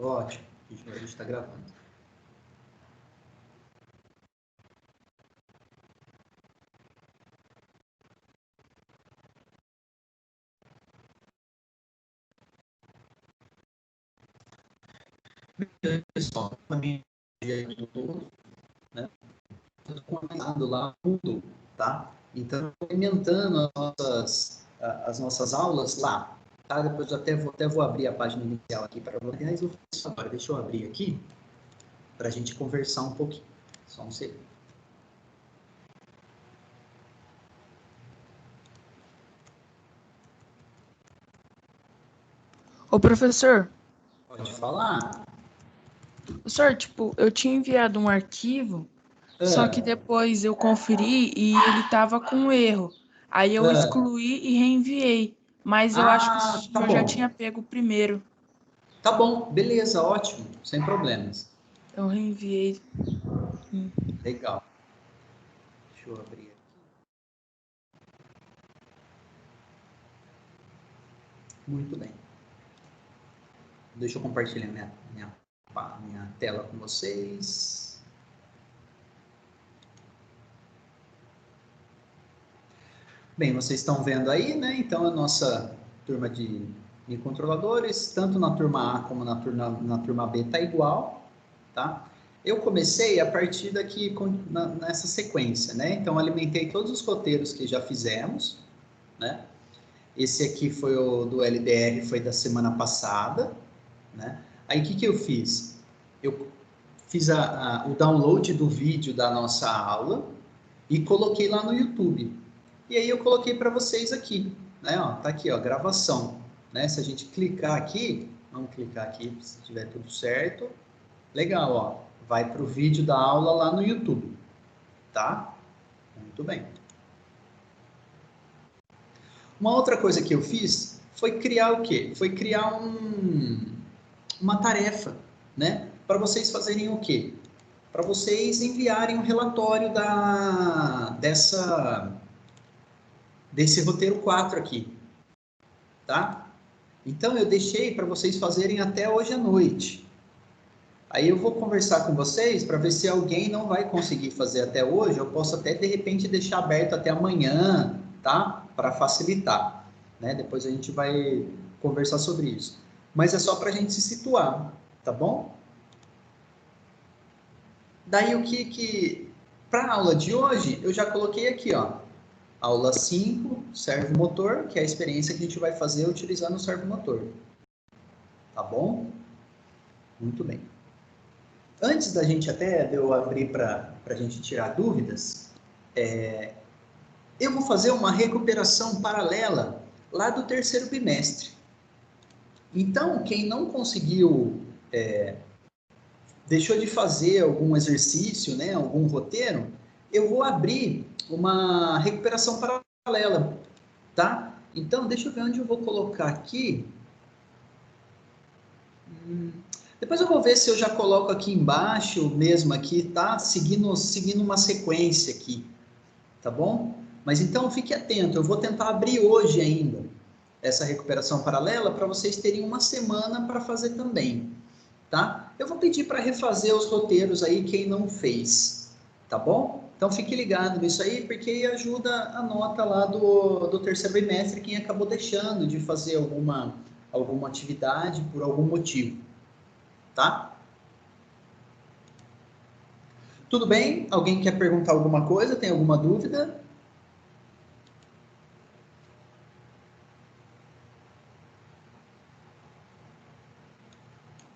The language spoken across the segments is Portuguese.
Ótimo, a gente está gravando. Pessoal, também né? Tudo combinado lá, tudo, tá? Então, implementando as nossas aulas lá, tá? Depois eu até vou abrir a página inicial aqui para vocês. Aliás, eu vou fazer isso agora. Deixa eu abrir aqui para a gente conversar um pouquinho. Só um segundo. Ô, professor, Pode falar. professor, tipo, eu tinha enviado um arquivo, só que depois eu conferi e ele tava com erro. Aí eu excluí e reenviei, mas eu acho que o Tá senhor já bom. tinha pego o primeiro. Tá bom, beleza, ótimo, sem problemas. Eu reenviei. Legal. Deixa eu abrir aqui. Muito bem. Deixa eu compartilhar minha tela com vocês. Bem, vocês estão vendo aí, né? Então, a nossa turma de controladores, tanto na turma A como na turma B, tá igual, tá? Eu comecei a partir daqui, nessa sequência, né? Então, alimentei todos os roteiros que já fizemos, né? Esse aqui foi o do LDR, foi da semana passada, né? Aí, o que eu fiz? Eu fiz o download do vídeo da nossa aula e coloquei lá no YouTube. E aí eu coloquei para vocês aqui, né? Ó, tá aqui, ó, gravação, né? Se a gente clicar aqui, vamos clicar aqui, se tiver tudo certo. Legal, ó, vai para o vídeo da aula lá no YouTube, tá? Muito bem. Uma outra coisa que eu fiz foi criar o quê? Foi criar uma tarefa, né? Para vocês fazerem o quê? Para vocês enviarem um relatório desse roteiro 4 aqui, tá? Então, eu deixei para vocês fazerem até hoje à noite. Aí eu vou conversar com vocês para ver se alguém não vai conseguir fazer até hoje, eu posso até, de repente, deixar aberto até amanhã, tá? Para facilitar, né? Depois a gente vai conversar sobre isso. Mas é só para a gente se situar, tá bom? Daí, para a aula de hoje, eu já coloquei aqui, ó. Aula 5, servomotor, que é a experiência que a gente vai fazer utilizando o servomotor. Tá bom? Muito bem. Antes da gente de eu abrir para a gente tirar dúvidas, eu vou fazer uma recuperação paralela lá do terceiro bimestre. Então, quem não conseguiu, deixou de fazer algum exercício, né, algum roteiro, eu vou abrir uma recuperação paralela, tá? Então, deixa eu ver onde eu vou colocar aqui. Depois eu vou ver se eu já coloco aqui embaixo mesmo aqui, tá? Seguindo uma sequência aqui, tá bom? Mas então fique atento, eu vou tentar abrir hoje ainda essa recuperação paralela para vocês terem uma semana para fazer também, tá? Eu vou pedir para refazer os roteiros aí quem não fez, tá bom? Então fique ligado nisso aí, porque ajuda a nota lá do terceiro bimestre quem acabou deixando de fazer alguma atividade por algum motivo, tá? Tudo bem? Alguém quer perguntar alguma coisa? Tem alguma dúvida?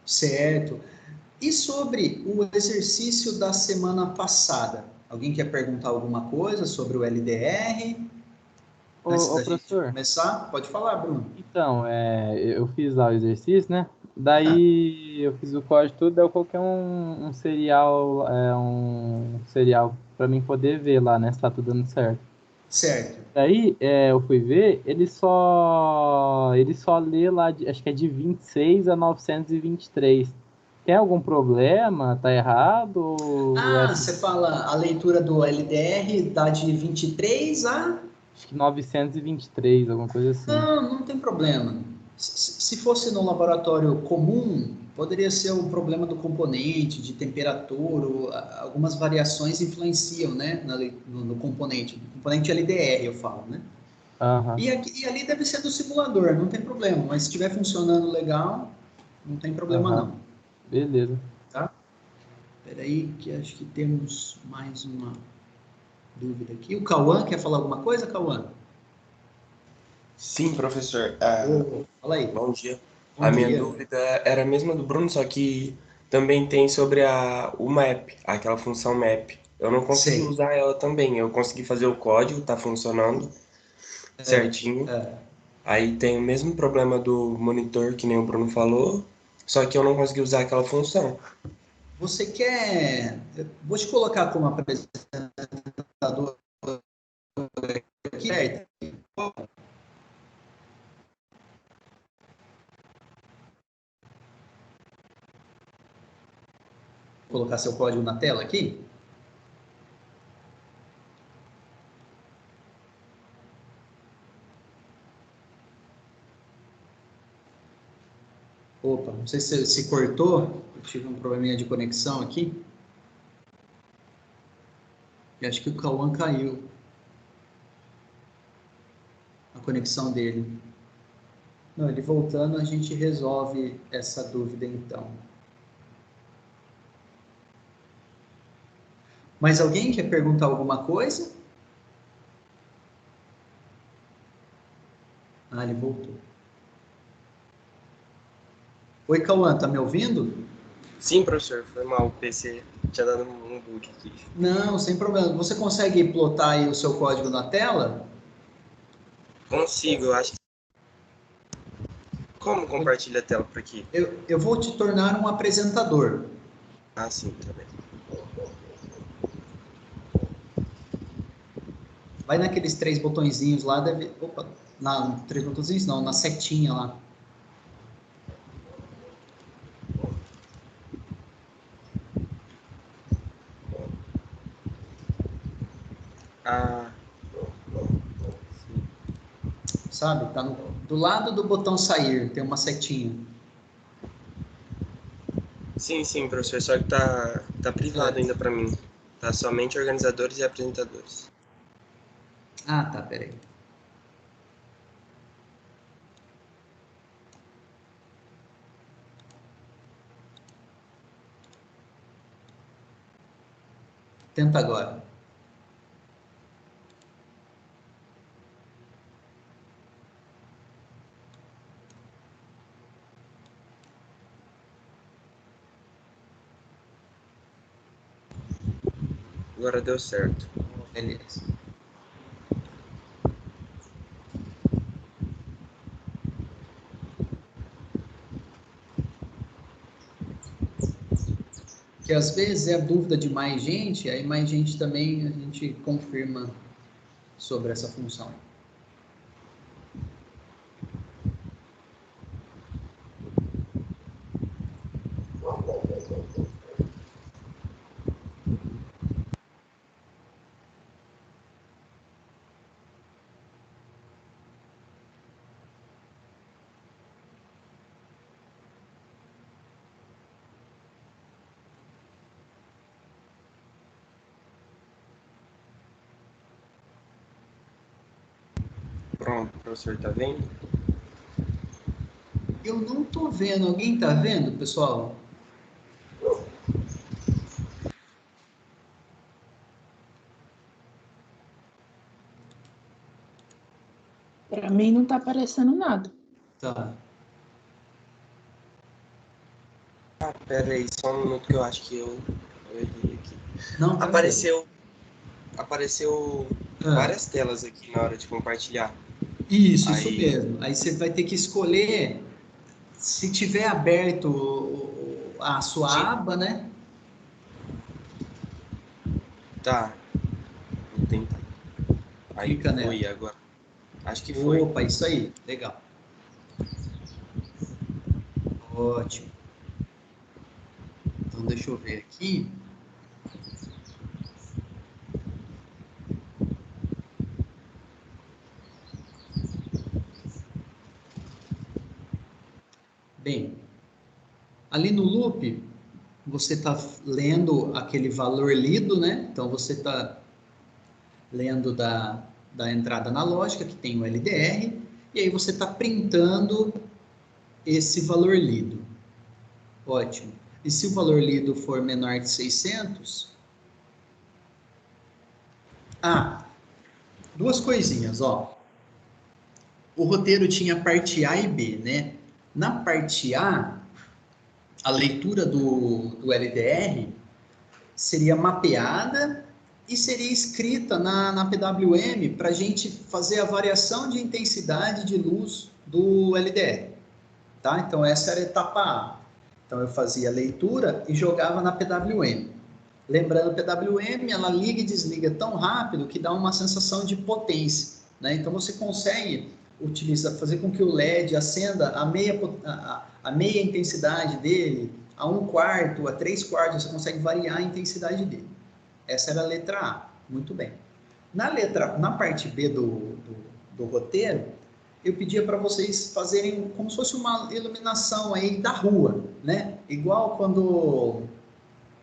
Certo. E sobre o exercício da semana passada? Alguém quer perguntar alguma coisa sobre o LDR? Antes da gente Professor, começar? Pode falar, Bruno. então, eu fiz lá o exercício, né? Daí eu fiz o código tudo, daí eu coloquei um serial para mim poder ver lá, né? Se tá tudo dando certo. Certo. Daí eu fui ver, ele só lê lá, acho que é de 26 a 923. Tem algum problema? Tá errado? Você fala a leitura do LDR dá de 23 a... Acho que 923, alguma coisa assim. Não tem problema. Se fosse no laboratório comum, poderia ser o problema do componente, de temperatura, algumas variações influenciam, né, no componente LDR, eu falo, né? Aham. E ali deve ser do simulador, não tem problema, mas se estiver funcionando legal, não tem problema Aham. não, Beleza. tá? Espera aí, que acho que temos mais uma dúvida aqui. O Cauã quer falar alguma coisa, Cauã? Sim, professor. Fala aí. Bom dia. Bom A minha dia. dúvida era a mesma do Bruno, só que também tem sobre o map, aquela função map. Eu não consegui Sei. usar ela também. Eu consegui fazer o código, tá funcionando certinho. Aí tem o mesmo problema do monitor, que nem o Bruno falou, só que eu não consegui usar aquela função. Você quer... Vou te colocar como apresentador aqui. Vou colocar seu código na tela aqui. Opa, não sei se cortou. Eu tive um probleminha de conexão aqui. E acho que o Cauã caiu. A conexão dele. Não, ele voltando, a gente resolve essa dúvida então. Mais alguém quer perguntar alguma coisa? Ah, ele voltou. Oi, Cauã, tá me ouvindo? Sim, professor, foi mal. O PC tinha dado um bug aqui. Não, sem problema. Você consegue plotar aí o seu código na tela? Consigo, eu acho que. Como compartilha a tela por aqui? Eu vou te tornar um apresentador. Ah, sim, tá bem. Vai naqueles três botõezinhos lá, deve... Opa, três botõezinhos não, na setinha lá. Ah, Sabe? Tá do lado do botão sair, tem uma setinha. sim, professor, só que tá privado ainda pra mim. Tá somente organizadores e apresentadores. Ah, tá, peraí. Tenta agora. Agora deu certo. Beleza. Que às vezes é a dúvida de mais gente, aí mais gente também a gente confirma sobre essa função. Pronto, o professor tá vendo? Eu não tô vendo. Alguém tá vendo, pessoal? Pra mim não tá aparecendo nada. Tá. Ah, pera aí, só um minuto que eu acho que eu errei aqui. Não, tranquilo. Apareceu Ah, várias telas aqui na hora de compartilhar. isso Aí, mesmo. Aí você vai ter que escolher se tiver aberto a sua ti- aba, né? tá, vou tentar. Aí Clica nela. foi agora. Acho que foi. Opa, isso aí. Legal. Ótimo. Então, deixa eu ver aqui. Bem, ali no loop, você está lendo aquele valor lido, né? Então, você está lendo da entrada analógica, que tem o LDR, e aí você está printando esse valor lido. Ótimo. E se o valor lido for menor de 600... duas coisinhas, ó. O roteiro tinha parte A e B, né? Na parte A, a leitura do LDR seria mapeada e seria escrita na PWM para a gente fazer a variação de intensidade de luz do LDR. Tá? Então, essa era a etapa A. Então, eu fazia a leitura e jogava na PWM. Lembrando, a PWM, ela liga e desliga tão rápido que dá uma sensação de potência. Né? Então, você consegue fazer com que o LED acenda a meia intensidade dele, a 1/4, a 3/4, você consegue variar a intensidade dele. Essa era a letra A. Muito bem. Na parte B do roteiro, eu pedia para vocês fazerem como se fosse uma iluminação aí da rua, né? Igual quando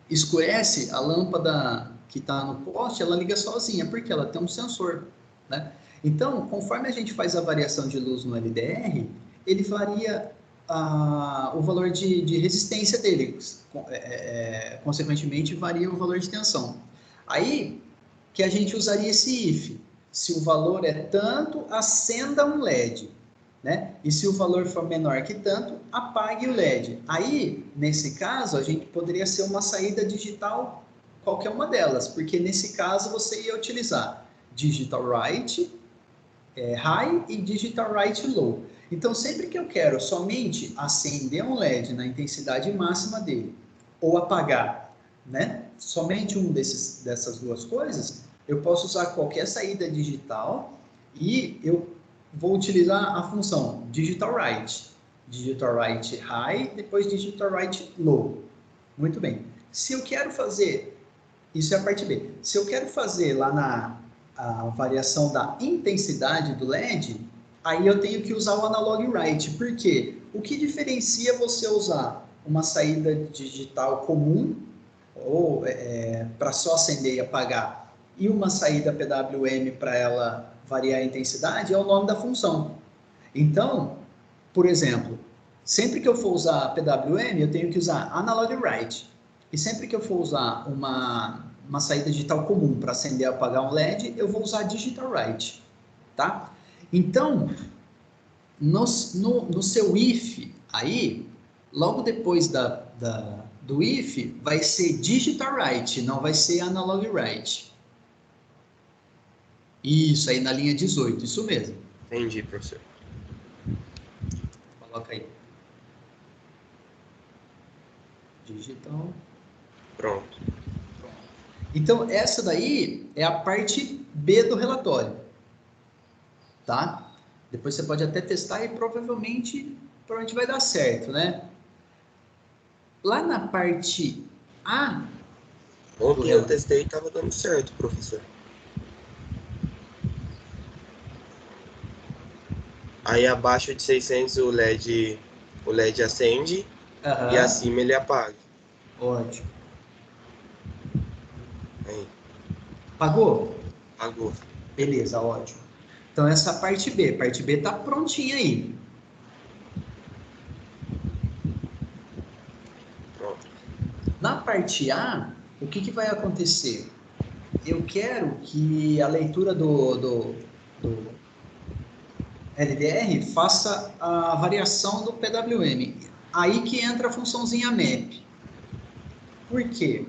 escurece, a lâmpada que está no poste, ela liga sozinha, porque ela tem um sensor, né? Então, conforme a gente faz a variação de luz no LDR, ele varia o valor de resistência dele, consequentemente varia o valor de tensão. Aí que a gente usaria esse if. Se o valor é tanto, acenda um LED, né? E se o valor for menor que tanto, apague o LED. Aí, nesse caso, a gente poderia ser uma saída digital, qualquer uma delas, porque nesse caso você ia utilizar digital write high e digital write low. Então, sempre que eu quero somente acender um LED na intensidade máxima dele, ou apagar, né? Somente dessas duas coisas, eu posso usar qualquer saída digital e eu vou utilizar a função digital write high, depois digital write low. Muito bem. Se eu quero fazer, isso é a parte B. Se eu quero fazer lá a variação da intensidade do LED, aí eu tenho que usar o analog write. Por quê? O que diferencia você usar uma saída digital comum, ou para só acender e apagar, e uma saída PWM para ela variar a intensidade, é o nome da função. Então, por exemplo, sempre que eu for usar a PWM, eu tenho que usar analog write. E sempre que eu for usar uma saída digital comum para acender e apagar um LED, eu vou usar digital write, tá? Então, no seu if aí, logo depois do if, vai ser digital write, não vai ser analog write. Isso, aí na linha 18, isso mesmo. Entendi, professor. Coloca aí. Digital. Pronto. Então, essa daí é a parte B do relatório. Tá? Depois você pode até testar e provavelmente vai dar certo, né? Lá na parte A... Ontem eu testei e estava dando certo, professor. Aí abaixo de 600 o LED acende e acima ele apaga. Ótimo. Aí. Pagou? Pagou. Beleza, ótimo. Então essa parte B. Parte B tá prontinha aí. Pronto. Na parte A, o que vai acontecer? Eu quero que a leitura do LDR faça a variação do PWM. Aí que entra a funçãozinha map. Por quê?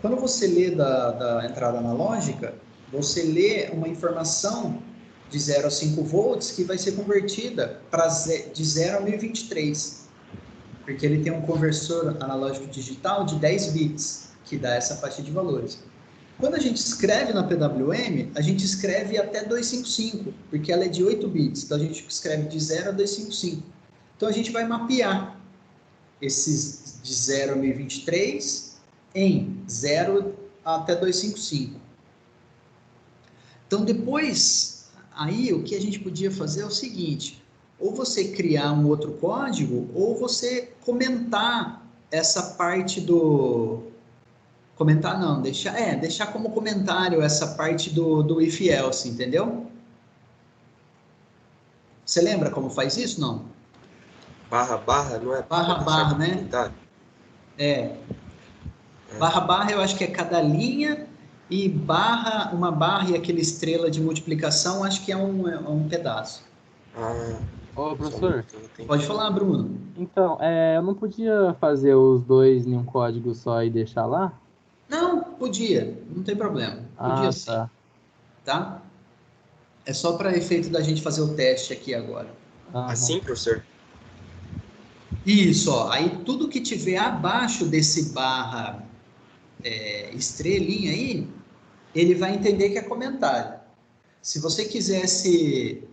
Quando você lê da entrada analógica, você lê uma informação de 0 a 5 volts que vai ser convertida de 0 a 1023. Porque ele tem um conversor analógico digital de 10 bits, que dá essa faixa de valores. Quando a gente escreve na PWM, a gente escreve até 255, porque ela é de 8 bits. Então, a gente escreve de 0 a 255. Então, a gente vai mapear esses de 0 a 1023 em 0 até 255. Então, depois, aí, o que a gente podia fazer é o seguinte. ou você criar um outro código, ou você comentar essa parte do... Comentar não, deixar como comentário essa parte do if else, entendeu? Você lembra como faz isso, não? Barra, não é? Barra, né? Barra eu acho que é cada linha, e uma barra e aquele estrela de multiplicação, acho que é um pedaço. Ô, professor. Pode falar, Bruno. Então, eu não podia fazer os dois em um código só e deixar lá? Não, podia, não tem problema. Podia sim, tá? É só para efeito da gente fazer o teste aqui agora. Assim, professor? Isso, ó. Aí tudo que tiver abaixo desse barra estrelinha aí, ele vai entender que é comentário. Se você quisesse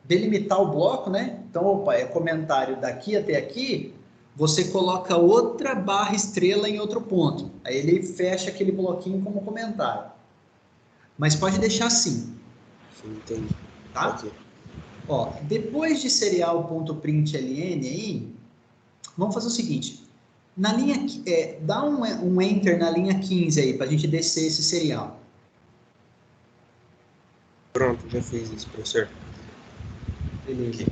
delimitar o bloco, né? Então, opa, é comentário daqui até aqui, você coloca outra barra estrela em outro ponto. Aí ele fecha aquele bloquinho como comentário. Mas pode deixar assim. Sim, entendi. Tá? Okay. Ó, depois de serial.println aí, vamos fazer o seguinte. Na linha, dá um enter na linha 15 aí, para a gente descer esse serial. Pronto, já fiz isso, professor. Beleza. Okay.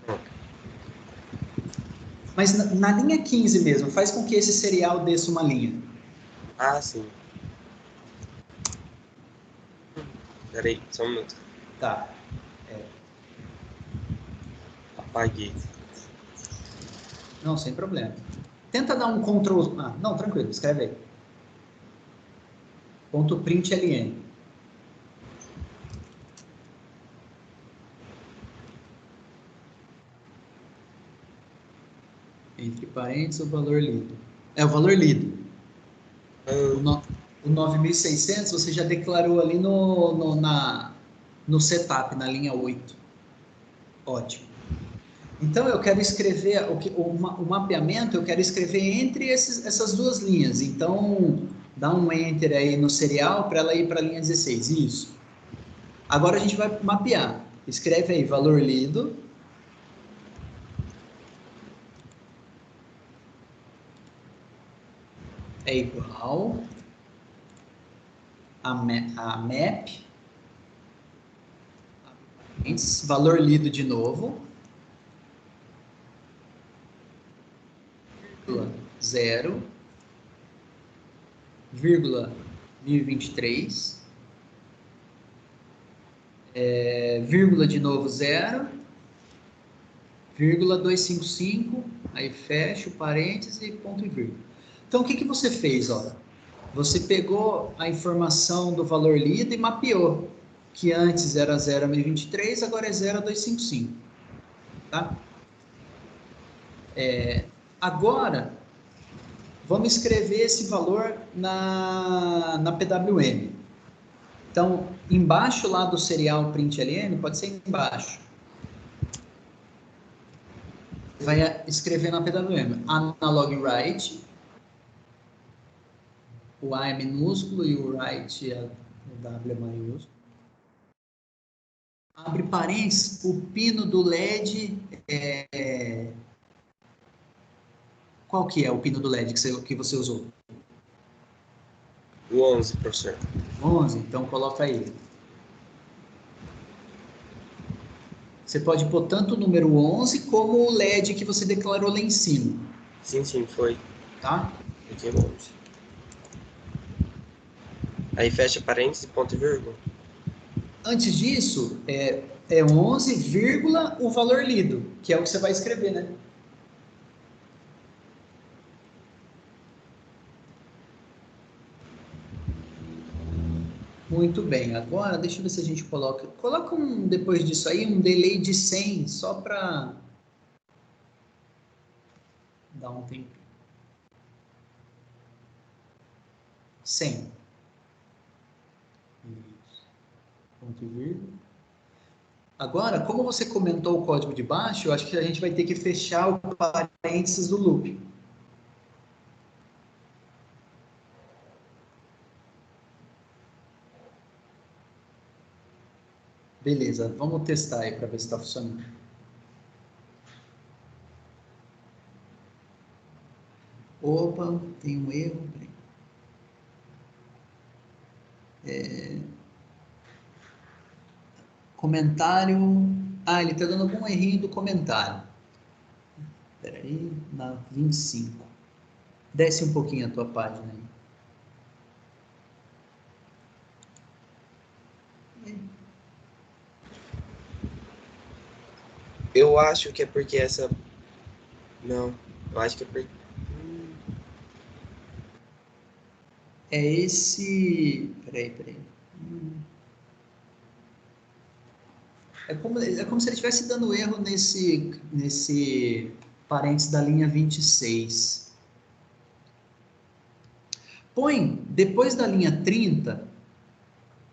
Pronto. Mas na linha 15 mesmo, faz com que esse serial desça uma linha. Sim. Peraí, só um minuto. Tá. Apaguei. Não, sem problema. Tenta dar um Ctrl... não, tranquilo, escreve aí. .println. Entre parênteses, o valor lido. É o valor lido. O 9.600 você já declarou ali no setup, na linha 8. Ótimo. Então, eu quero escrever o mapeamento, eu quero escrever entre essas duas linhas. Então, dá um enter aí no serial para ela ir para a linha 16. Isso. Agora a gente vai mapear. Escreve aí, valor lido. É igual a map. Valor lido de novo. 0, 1023, vírgula de novo 0, vírgula 255, aí fecha o parêntese e ponto e vírgula. Então, o que você fez? Ó? Você pegou a informação do valor lido e mapeou, que antes era 0 a 1023, agora é 0 a 255. Tá? Agora, vamos escrever esse valor na PWM. Então, embaixo lá do serial println, pode ser embaixo. Vai escrever na PWM, analog write, o A é minúsculo e o write o W é maiúsculo. Abre parênteses, o pino do LED Qual que é o pino do LED que você usou? O 11, professor. 11, então coloca aí. Você pode pôr tanto o número 11 como o LED que você declarou lá em cima. Sim, foi. Tá? Aqui é 11. Aí fecha parênteses e ponto e vírgula. Antes disso, é 11, vírgula, o valor lido, que é o que você vai escrever, né? Muito bem. Agora, deixa eu ver se a gente coloca... Coloca depois disso aí, um delay de 100, só para dar um tempo. 100. Ponto e vírgula. Agora, como você comentou o código de baixo, eu acho que a gente vai ter que fechar o parênteses do loop. Beleza, vamos testar aí para ver se está funcionando. Opa, tem um erro. Comentário. Ah, ele está dando algum errinho do comentário. Espera aí, na 25. Desce um pouquinho a tua página aí. Eu acho que é porque essa... Não, eu acho que é porque... É esse... Peraí. É como se ele estivesse dando erro nesse parênteses da linha 26. Põe, depois da linha 30,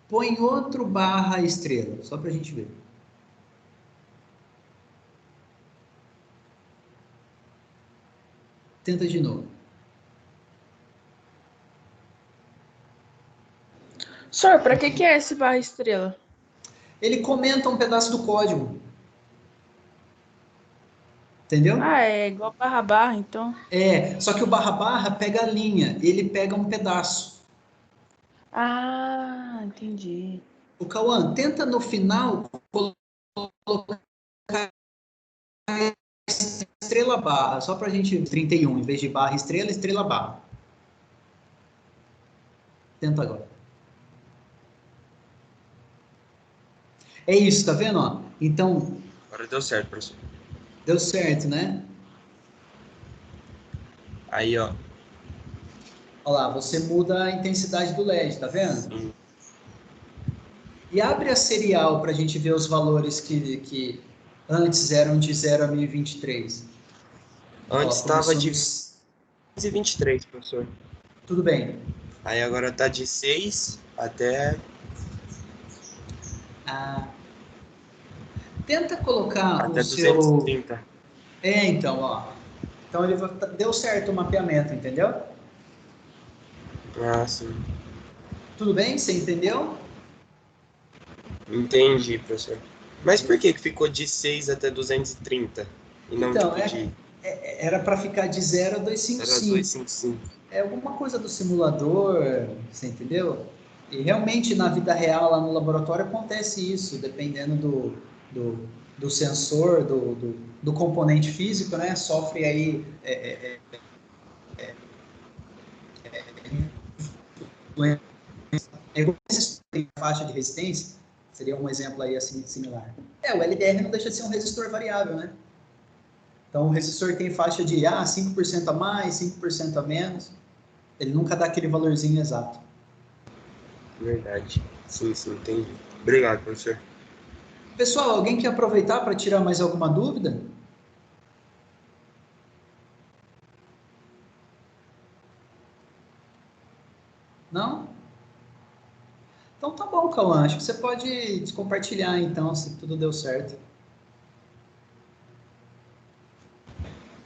põe outro barra estrela, só para a gente ver. Tenta de novo. Senhor, para que é esse barra estrela? Ele comenta um pedaço do código. Entendeu? Ah, é igual barra, então. É, só que o barra pega a linha, ele pega um pedaço. Ah, entendi. O Cauã, tenta no final colocar estrela barra, só pra gente 31, em vez de barra estrela, estrela barra. Tenta agora. É isso, tá vendo? Ó? Então, Agora deu certo, professor. deu certo, né? Aí, ó. Olha lá, você muda a intensidade do LED, tá vendo? Sim. E abre a serial para a gente ver os valores que antes eram de 0 a 1023. Antes estava de Nos... 23, professor. Tudo bem. Aí agora tá de 6 até... Ah, tenta colocar até o seu... 230. É, então, ó. Então ele deu certo o mapeamento, entendeu? Ah, sim. Tudo bem? Você entendeu? Entendi, professor. Mas por que ficou de 6 até 230? E não Então, tipo de... era para ficar de 0 a Era 255. 255. É alguma coisa do simulador, você entendeu? E realmente na vida real, lá no laboratório, acontece isso, dependendo do sensor, do componente físico, né? Sofre aí tem faixa de resistência, seria um exemplo aí assim similar. O LDR não deixa de ser um resistor variável, né? Então o resistor tem faixa de 5% a mais, 5% a menos, ele nunca dá aquele valorzinho exato. Verdade. Sim, entendi. Obrigado, professor. Pessoal, alguém quer aproveitar para tirar mais alguma dúvida? Não? Então tá bom, Cauã. Acho que você pode descompartilhar então, se tudo deu certo.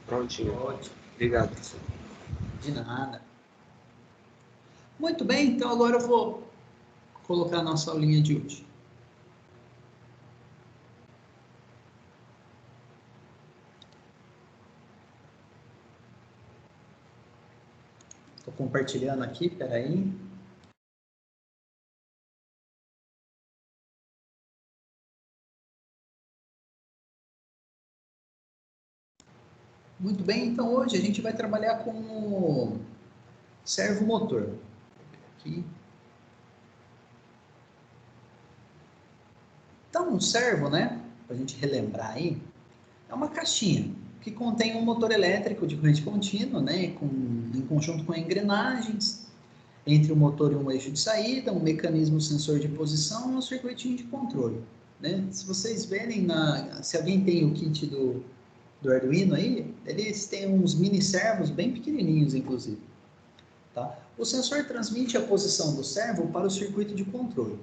Prontinho. Ótimo. Obrigado, professor. De nada. Muito bem, então agora eu vou colocar a nossa aulinha de hoje. Estou compartilhando aqui, peraí. Muito bem, então hoje a gente vai trabalhar com o servomotor. Aqui. Então, um servo, né? Para a gente relembrar aí, é uma caixinha que contém um motor elétrico de corrente contínua, né? Em conjunto com engrenagens, entre o motor e um eixo de saída, um mecanismo sensor de posição e um circuitinho de controle. Né? Se vocês verem, se alguém tem o kit do Arduino aí, eles têm uns mini servos bem pequenininhos, inclusive. Tá? O sensor transmite a posição do servo para o circuito de controle,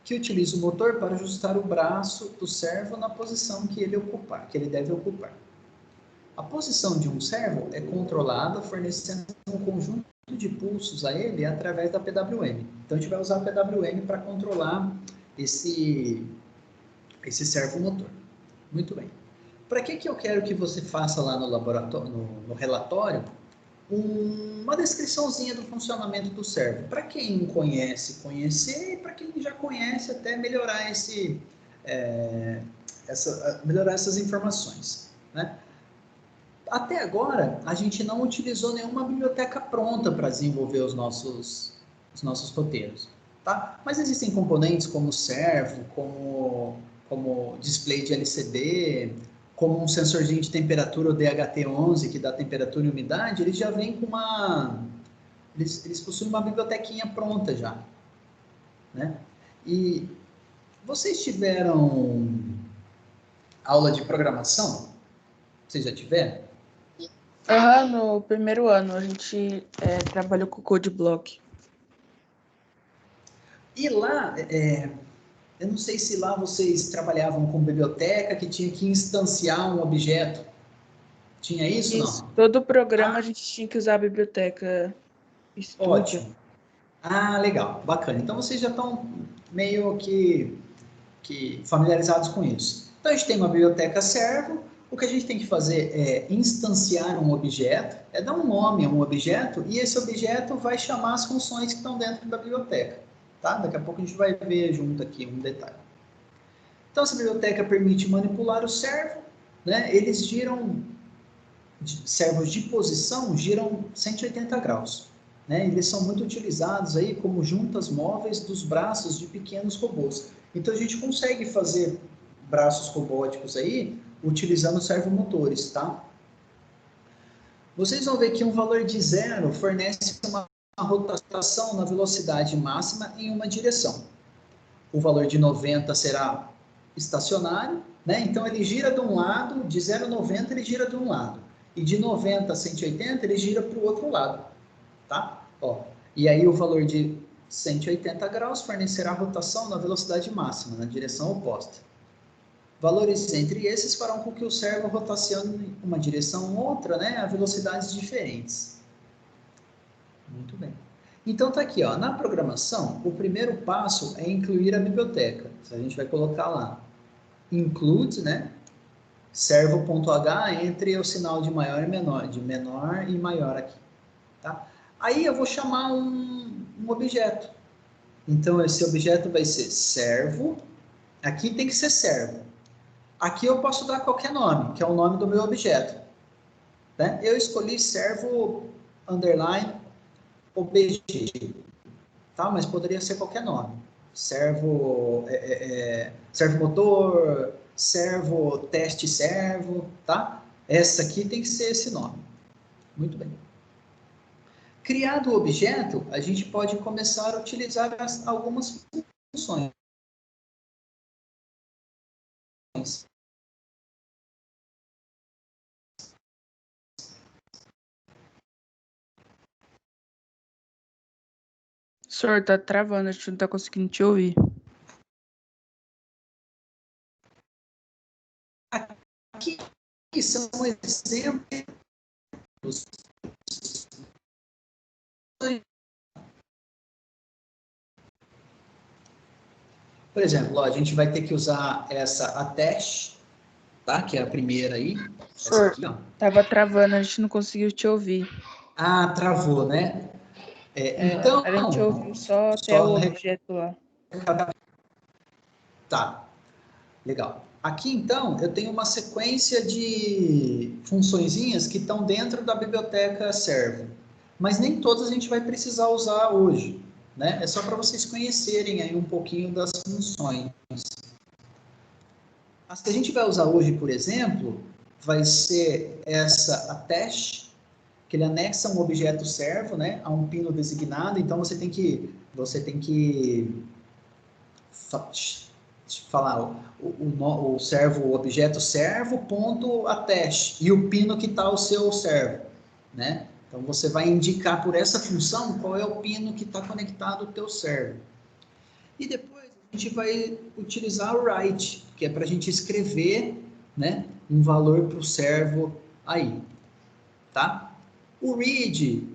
que utiliza o motor para ajustar o braço do servo na posição que ele deve ocupar. A posição de um servo é controlada fornecendo um conjunto de pulsos a ele através da PWM. Então a gente vai usar a PWM para controlar esse esse servomotor. Muito bem. Para que eu quero que você faça lá no laboratório, no relatório, uma descriçãozinha do funcionamento do servo? Para quem não conhece, conhecer, e para quem já conhece, até melhorar melhorar essas informações, né? Até agora, a gente não utilizou nenhuma biblioteca pronta para desenvolver os nossos roteiros, tá? Mas existem componentes como servo, como display de LCD, como um sensorzinho de temperatura, o DHT11, que dá temperatura e umidade, eles já vêm com eles possuem uma bibliotequinha pronta já, né? E vocês tiveram aula de programação? Vocês já tiveram? No primeiro ano a gente trabalhou com Code Block. E lá, eu não sei se lá vocês trabalhavam com biblioteca que tinha que instanciar um objeto. Tinha isso, não? Todo programa a gente tinha que usar a biblioteca Studio. Ótimo. Legal, bacana. Então vocês já estão meio que familiarizados com isso. Então a gente tem uma biblioteca servo. O que a gente tem que fazer é instanciar um objeto, dar um nome a um objeto, e esse objeto vai chamar as funções que estão dentro da biblioteca. Tá? Daqui a pouco a gente vai ver junto aqui um detalhe. Então, essa biblioteca permite manipular o servo, né? Eles giram, servos de posição giram 180 graus. Né? Eles são muito utilizados aí como juntas móveis dos braços de pequenos robôs. Então, a gente consegue fazer braços robóticos aí utilizando servomotores, tá? Vocês vão ver que um valor de 0 fornece uma rotação na velocidade máxima em uma direção. O valor de 90 será estacionário, né? Então ele gira de um lado, de 0 a 90 ele gira de um lado, e de 90 a 180 ele gira para o outro lado, tá? Ó, e aí o valor de 180 graus fornecerá rotação na velocidade máxima, na direção oposta. Valores entre esses farão com que o servo rotacione em uma direção ou outra, né, a velocidades diferentes. Muito bem. Então tá aqui, ó, na programação, o primeiro passo é incluir a biblioteca. A gente vai colocar lá, include, né, servo.h entre o sinal de maior e menor, de menor e maior aqui, tá? Aí eu vou chamar um objeto. Então esse objeto vai ser servo, aqui tem que ser servo. Aqui eu posso dar qualquer nome, que é o nome do meu objeto. Né? Eu escolhi servo underline obj, tá? Mas poderia ser qualquer nome. Servo, servo motor, servo teste servo, tá? Essa aqui tem que ser esse nome. Muito bem. Criado o objeto, a gente pode começar a utilizar algumas funções. Senhor, tá travando, a gente não tá conseguindo te ouvir. Aqui são exemplos. Por exemplo, ó, a gente vai ter que usar essa attach, tá? Que é a primeira aí. Senhor, essa aqui, ó. Tava travando, a gente não conseguiu te ouvir. Travou, né? Então, a gente ouviu só até o objeto lá. Tá, legal. Aqui, então, eu tenho uma sequência de funçõezinhas que estão dentro da biblioteca servo. Mas nem todas a gente vai precisar usar hoje, né? É só para vocês conhecerem aí um pouquinho das funções. As que a gente vai usar hoje, por exemplo, vai ser essa attach, que ele anexa um objeto servo, né, a um pino designado. Então você tem que falar o servo, o objeto servo ponto attach e o pino que está o seu servo, né? Então você vai indicar por essa função qual é o pino que está conectado ao teu servo. E depois a gente vai utilizar o write, que é para a gente escrever, né, um valor para o servo aí, tá? O read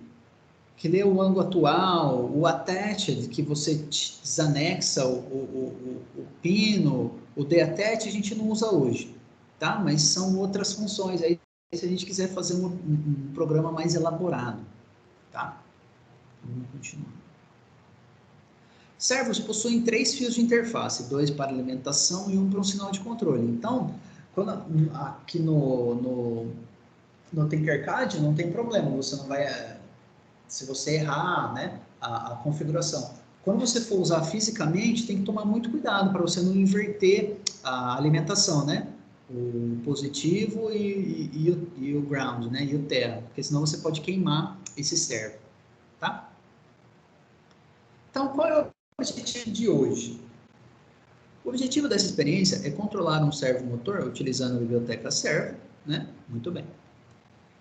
que lê o ângulo atual, o attached, que você desanexa o pino, o deattach a gente não usa hoje, tá? Mas são outras funções aí, se a gente quiser fazer um programa mais elaborado, tá? Vamos continuar. Servos possuem 3 fios de interface, 2 para alimentação e 1 para um sinal de controle. Então, aqui no Tinkercad não tem problema, você não vai, se você errar, né, a configuração. Quando você for usar fisicamente, tem que tomar muito cuidado para você não inverter a alimentação, né? O positivo e o ground, né? E o terra, porque senão você pode queimar esse servo, tá? Então, qual é o objetivo de hoje? O objetivo dessa experiência é controlar um servomotor utilizando a biblioteca servo, né? Muito bem.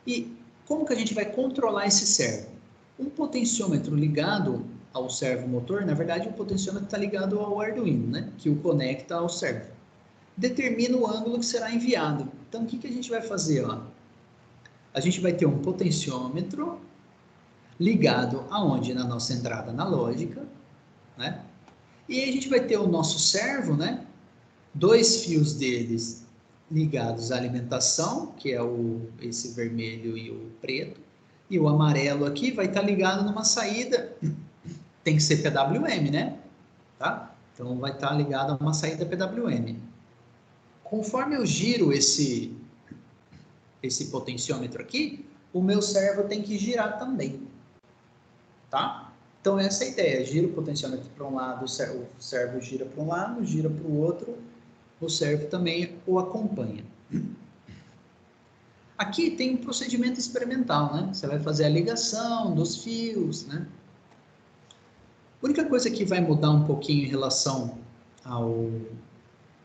E como que a gente vai controlar esse servo? Um potenciômetro ligado ao servomotor, na verdade o potenciômetro está ligado ao Arduino, né? Que o conecta ao servo. Determina o ângulo que será enviado. Então, o que a gente vai fazer? Ó? A gente vai ter um potenciômetro ligado aonde? Na nossa entrada analógica, né? E aí a gente vai ter o nosso servo, né? 2 fios deles ligados à alimentação, que é esse vermelho e o preto, e o amarelo aqui vai estar ligado numa saída, tem que ser PWM, né? Tá? Então vai estar ligado a uma saída PWM. Conforme eu giro esse potenciômetro aqui, o meu servo tem que girar também, tá? Então essa é a ideia, gira o potenciômetro para um lado, o servo gira para um lado, gira para o outro, o servo também o acompanha. Aqui tem um procedimento experimental, né? Você vai fazer a ligação dos fios, né? A única coisa que vai mudar um pouquinho em relação ao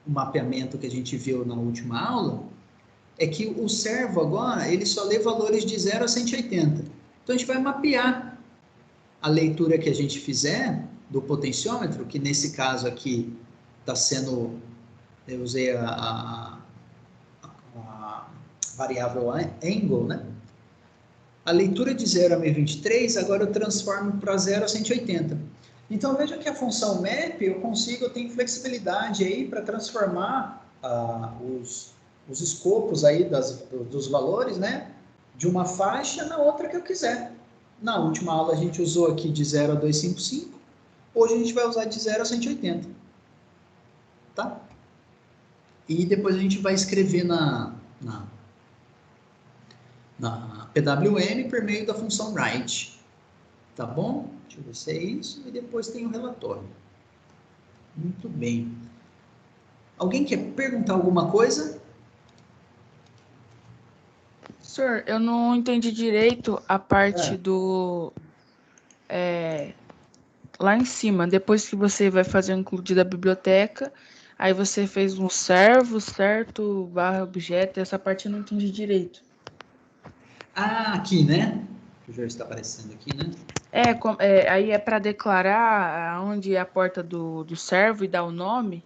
mapeamento que a gente viu na última aula é que o servo agora, ele só lê valores de 0 a 180. Então a gente vai mapear a leitura que a gente fizer do potenciômetro, que nesse caso aqui está sendo, eu usei a variável angle, né? A leitura de 0 a 1023, agora eu transformo para 0 a 180. Então, veja que a função map, eu tenho flexibilidade aí para transformar os escopos aí dos valores, né? De uma faixa na outra que eu quiser. Na última aula a gente usou aqui de 0 a 255, hoje a gente vai usar de 0 a 180. Tá? E depois a gente vai escrever na PWM por meio da função write. Tá bom? Deixa eu ver se é isso. E depois tem o relatório. Muito bem. Alguém quer perguntar alguma coisa? Senhor, eu não entendi direito a parte do... lá em cima, depois que você vai fazer o include da biblioteca, aí você fez um servo, certo? Barra objeto, essa parte eu não entendi direito. Ah, aqui, né? Que já está aparecendo aqui, né? Aí é para declarar onde é a porta do servo e dar o nome?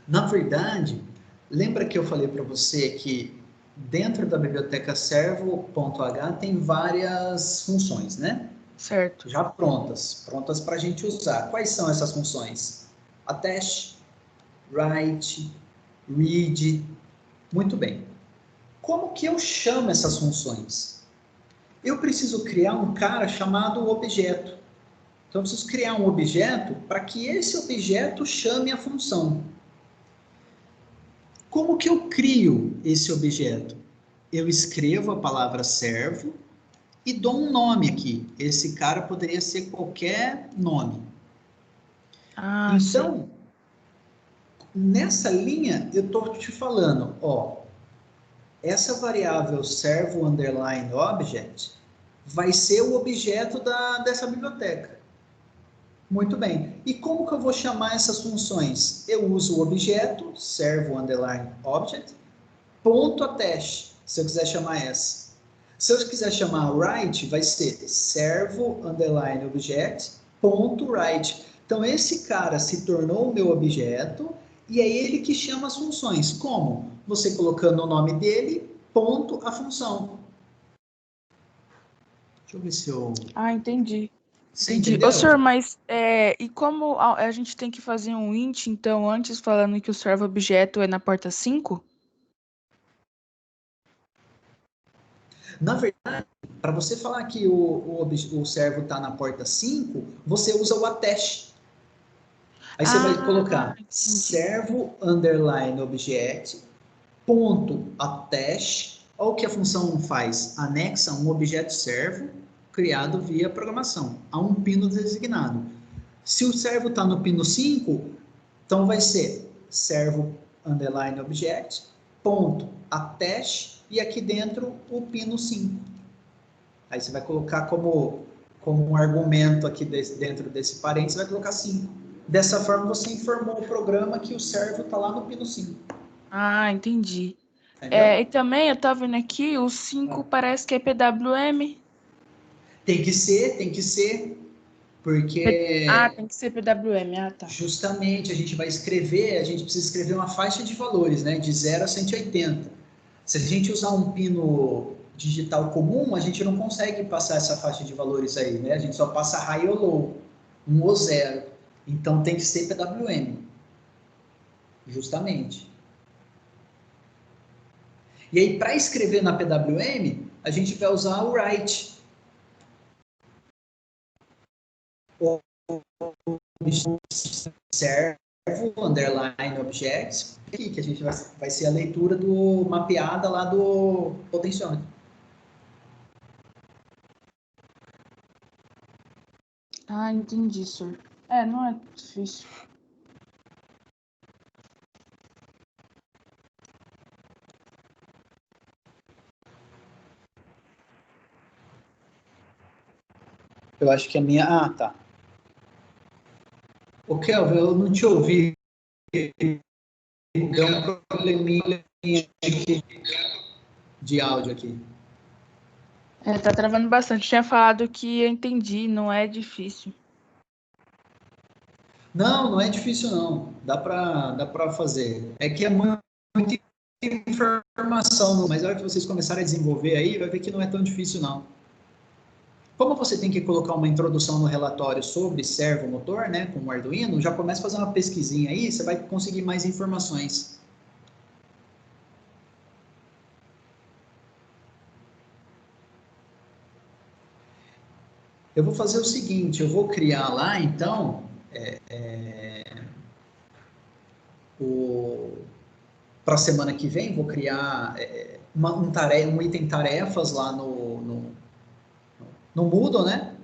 Na verdade, lembra que eu falei para você que dentro da biblioteca servo.h tem várias funções, né? Certo. Já prontas para a gente usar. Quais são essas funções? Attach, write, read. Muito bem. Como que eu chamo essas funções? Eu preciso criar um cara chamado objeto. Então, eu preciso criar um objeto para que esse objeto chame a função. Como que eu crio esse objeto? Eu escrevo a palavra servo e dou um nome aqui. Esse cara poderia ser qualquer nome. Então, nessa linha, eu estou te falando, ó, essa variável servo underline object vai ser o objeto dessa biblioteca. Muito bem. E como que eu vou chamar essas funções? Eu uso o objeto servo underline object ponto attach, se eu quiser chamar essa. Se eu quiser chamar write, vai ser servo underline object ponto write. Então esse cara se tornou o meu objeto e é ele que chama as funções. Como? Você colocando o nome dele, ponto a função. Deixa eu ver se eu... Ah, entendi. Você Entendi. entendeu? Ô, senhor, mas e como a gente tem que fazer um int, então, antes falando que o servo objeto é na porta 5? Na verdade, para você falar que o servo está na porta 5, você usa o attach. Aí você vai colocar Entendi. servo underline object ponto attach. Olha o que a função faz. Anexa um objeto servo criado via programação a um pino designado. Se o servo está no pino 5, então vai ser servo underline object ponto attach e aqui dentro o pino 5. Aí você vai colocar como um argumento aqui dentro desse parênteses, você vai colocar 5. Dessa forma você informou o programa que o servo está lá no pino 5. Ah, entendi. Entendeu? E também eu tava vendo aqui, o 5 parece que é PWM. Tem que ser, porque Tem que ser PWM. Ah, tá. justamente a gente precisa escrever uma faixa de valores, né, de 0 a 180. Se a gente usar um pino digital comum, a gente não consegue passar essa faixa de valores aí, né? A gente só passa high ou low, 1 ou 0. Então tem que ser PWM, justamente. E aí, para escrever na PWM, a gente vai usar o write. Ou servo, underline objects, aqui, que a gente vai ser a leitura do mapeada lá do potenciômetro. Ah, entendi, senhor. Não é difícil. Eu acho que a minha... Ah, tá. Ô, Kelvin, eu não te ouvi. Deu um probleminha aqui de áudio aqui. Tá travando bastante. Tinha falado que eu entendi, não é difícil. Não, não é difícil não. Dá para fazer. É que é muita informação, mas a hora que vocês começarem a desenvolver aí, vai ver que não é tão difícil não. Como você tem que colocar uma introdução no relatório sobre servomotor, né, com o Arduino, já começa a fazer uma pesquisinha aí, você vai conseguir mais informações. Eu vou fazer o seguinte, eu vou criar lá, então, para a semana que vem, vou criar um item tarefas lá no Moodle, né?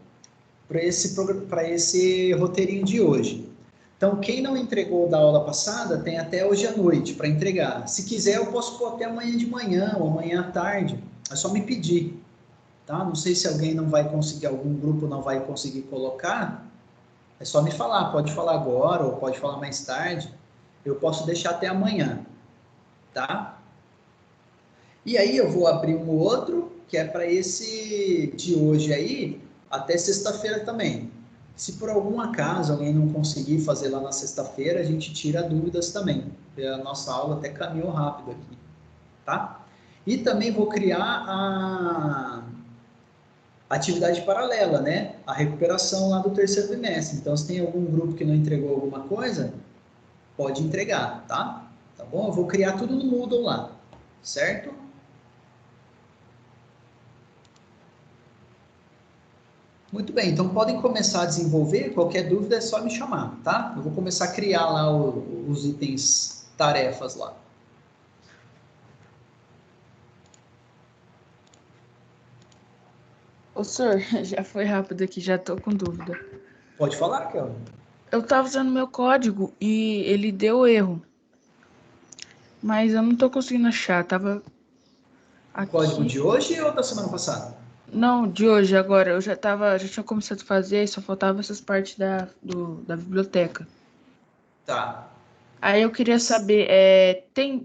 Para esse roteirinho de hoje. Então, quem não entregou da aula passada, tem até hoje à noite para entregar. Se quiser, eu posso pôr até amanhã de manhã ou amanhã à tarde. É só me pedir, tá? Não sei se alguém não vai conseguir, algum grupo não vai conseguir colocar. É só me falar, pode falar agora ou pode falar mais tarde. Eu posso deixar até amanhã, tá? E aí eu vou abrir um outro, que é para esse de hoje aí, até sexta-feira também. Se por algum acaso alguém não conseguir fazer lá na sexta-feira, a gente tira dúvidas também. A nossa aula até caminhou rápido aqui, tá? E também vou criar a atividade paralela, né? A recuperação lá do terceiro bimestre. Então, se tem algum grupo que não entregou alguma coisa, pode entregar, tá? Tá bom? Eu vou criar tudo no Moodle lá, certo? Muito bem, então podem começar a desenvolver, qualquer dúvida é só me chamar, tá? Eu vou começar a criar lá os itens tarefas lá. Ô, senhor, já foi rápido aqui, já tô com dúvida. Pode falar, Kelvin. Eu tava usando meu código e ele deu erro. Mas eu não tô conseguindo achar, tava aqui. Código de hoje ou da semana passada? Não, de hoje, agora. Eu já tinha começado a fazer e só faltava essas partes da biblioteca. Tá. Aí eu queria saber,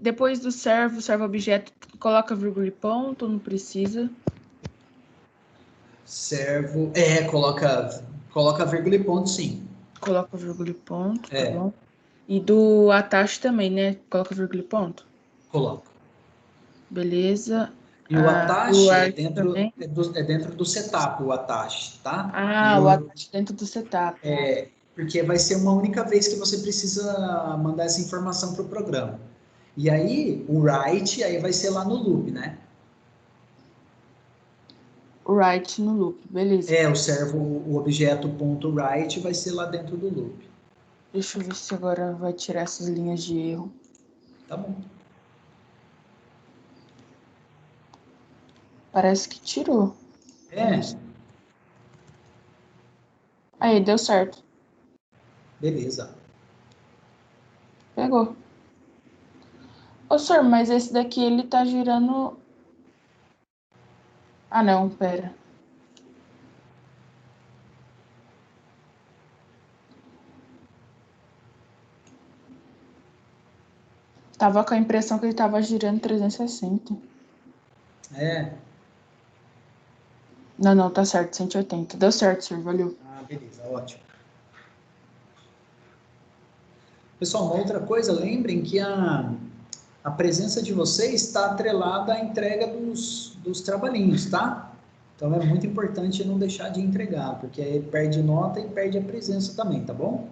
depois do servo objeto, coloca vírgula e ponto, não precisa? Servo, coloca vírgula e ponto, sim. Coloca vírgula e ponto, tá bom? E do attach também, né? Coloca vírgula e ponto? Coloca. Beleza. E o attach o Write também? é dentro do setup, o attach, tá? Ah, o attach dentro do setup. Porque vai ser uma única vez que você precisa mandar essa informação para o programa. E aí, o write, aí vai ser lá no loop, né? O write no loop, beleza. O objeto .write vai ser lá dentro do loop. Deixa eu ver se agora vai tirar essas linhas de erro. Tá bom. Parece que tirou. É. Aí, deu certo. Beleza. Pegou. Ô, senhor, mas esse daqui, ele tá girando... Ah, não, pera. Tava com a impressão que ele tava girando 360. É. Não, tá certo, 180. Deu certo, senhor, valeu. Ah, beleza, ótimo. Pessoal, uma outra coisa, lembrem que a presença de vocês está atrelada à entrega dos trabalhinhos, tá? Então é muito importante não deixar de entregar, porque aí perde nota e perde a presença também, tá bom?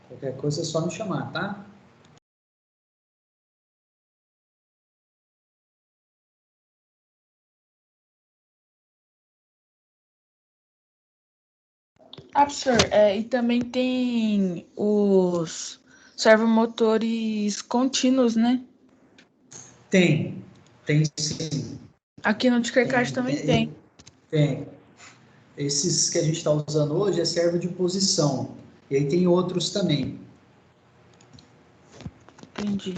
Qualquer coisa é só me chamar, tá? Ah, professor, e também tem os servomotores contínuos, né? Tem sim. Aqui no Tinkercad também tem. Tem. Esses que a gente está usando hoje é servo de posição. E aí tem outros também. Entendi.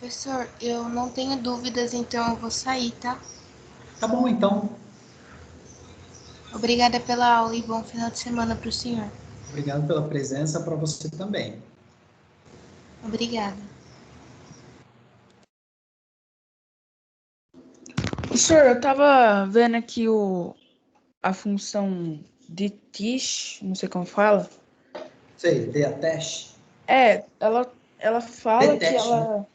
Professor, eu não tenho dúvidas, então eu vou sair, tá? Tá bom, então. Obrigada pela aula e bom final de semana para o senhor. Obrigado pela presença, para você também. Obrigada. Professor, eu tava vendo aqui a função de Tisch, não sei como fala. Sei, detach. Ela fala que Detach, né?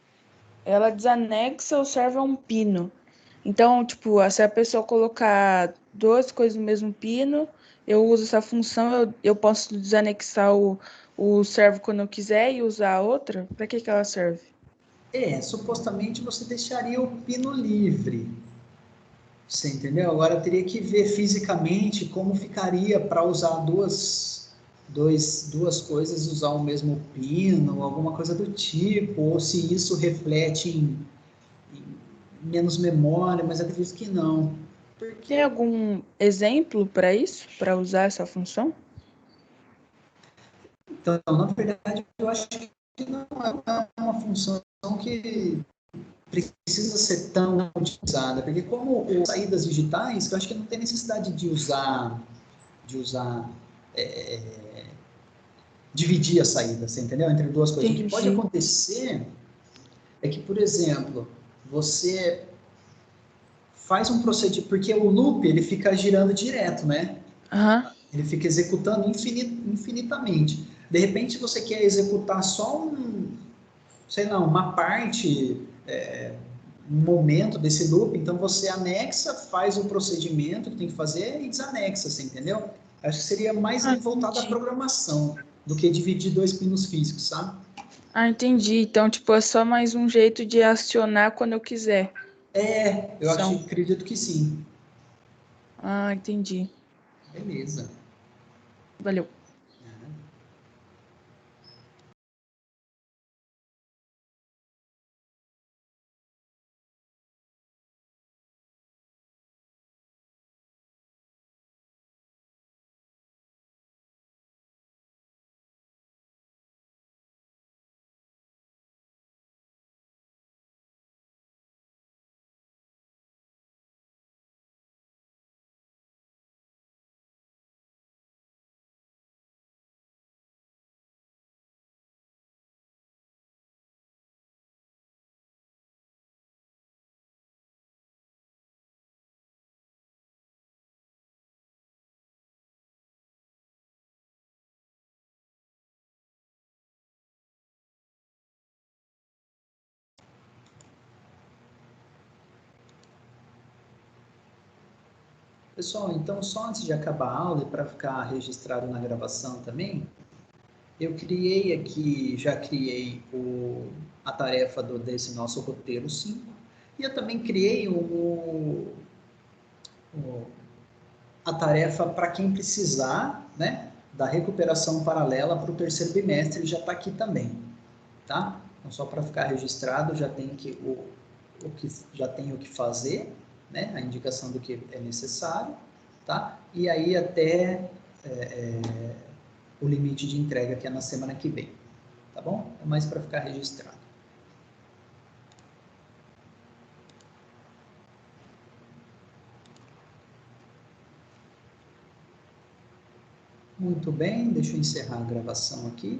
ela desanexa o servo a um pino. Então, tipo, se a pessoa colocar duas coisas no mesmo pino, eu uso essa função, eu posso desanexar o servo quando eu quiser e usar a outra? Para que ela serve? Supostamente você deixaria o pino livre. Você entendeu? Agora teria que ver fisicamente como ficaria para usar duas coisas, usar o mesmo pino, alguma coisa do tipo, ou se isso reflete em menos memória, mas acredito que não. Tem algum exemplo para isso, para usar essa função? Então, na verdade, eu acho que não é uma função que precisa ser tão utilizada, porque como saídas digitais, eu acho que não tem necessidade de usar dividir a saída, você entendeu? Entre duas coisas. O que pode Entendi. acontecer é que, por exemplo, você faz um procedimento, porque o loop ele fica girando direto, né? Aham. Ele fica executando infinitamente. De repente você quer executar só sei lá, uma parte, um momento desse loop, então você anexa, faz o procedimento que tem que fazer e desanexa, você entendeu? Acho que seria mais voltado à Entendi. programação do que dividir dois pinos físicos, sabe? Entendi. Então, tipo, é só mais um jeito de acionar quando eu quiser. Acredito que sim. Entendi. Beleza. Valeu. Pessoal, então só antes de acabar a aula e para ficar registrado na gravação também, eu criei aqui, já criei a tarefa desse nosso roteiro 5 e eu também criei a tarefa para quem precisar, né, da recuperação paralela para o terceiro bimestre, já está aqui também, tá? Então, só para ficar registrado, já tem já tem o que fazer, né, a indicação do que é necessário, tá? E aí até o limite de entrega, que é na semana que vem, tá bom? É mais para ficar registrado. Muito bem, deixa eu encerrar a gravação aqui.